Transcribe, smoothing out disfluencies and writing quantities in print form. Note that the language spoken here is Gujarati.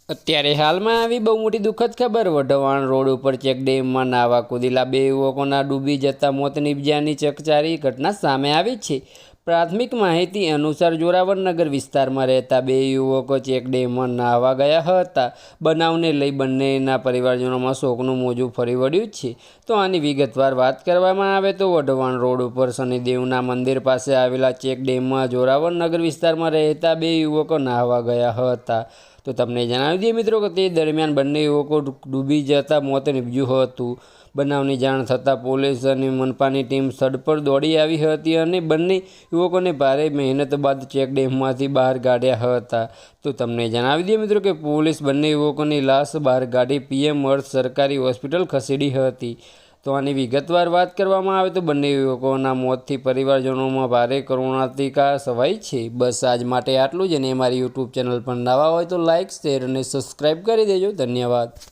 અત્યારે હાલમાં આવી બહુ મોટી દુઃખદ ખબર વઢવાણ રોડ ઉપર ચેકડેમમાં નાવા કૂદેલા બે યુવકોના ડૂબી જતા મોત નિપજ્યાની ચકચારી ઘટના સામે આવી છે। પ્રાથમિક માહિતી અનુસાર જોરાવરનગર વિસ્તારમાં રહેતા બે યુવકો ચેકડેમમાં નાહવા ગયા હતા। બનાવને લઈ બંનેના પરિવારજનોમાં શોકનું મોજું ફરી વળ્યું છે। તો આની વિગતવાર વાત કરવામાં આવે તો વઢવાણ રોડ ઉપર શનિદેવના મંદિર પાસે આવેલા ચેકડેમમાં જોરાવરનગર વિસ્તારમાં રહેતા બે યુવકો નાહવા ગયા હતા। તો તમને જણાવી દઈએ મિત્રો કે તે દરમિયાન બંને યુવકો ડૂબી જતા મોત નીપજ્યું હતું। બનાવની જાણ થતાં પોલીસ અને મનપાની ટીમ સ્થળ પર દોડી આવી હતી અને બંને યુવકોને ભારે મહેનત બાદ ચેકડેમમાંથી બહાર કાઢ્યા હતા। તો તમને જણાવી દઈએ મિત્રો કે પોલીસ બંને યુવકોની લાશ બહાર કાઢી પીએમ અર્થ સરકારી હોસ્પિટલ ખસેડી હતી। તો આની વિગતવાર વાત કરવામાં આવે તો બંને યુવકોના મોતથી પરિવારજનોમાં ભારે કરુણાંતિકા છવાઈ છે। બસ આજ માટે આટલું જ, અને અમારી યુટ્યુબ ચેનલ પર નવા હોય તો લાઇક, શેર અને સબસ્ક્રાઈબ કરી દેજો। ધન્યવાદ।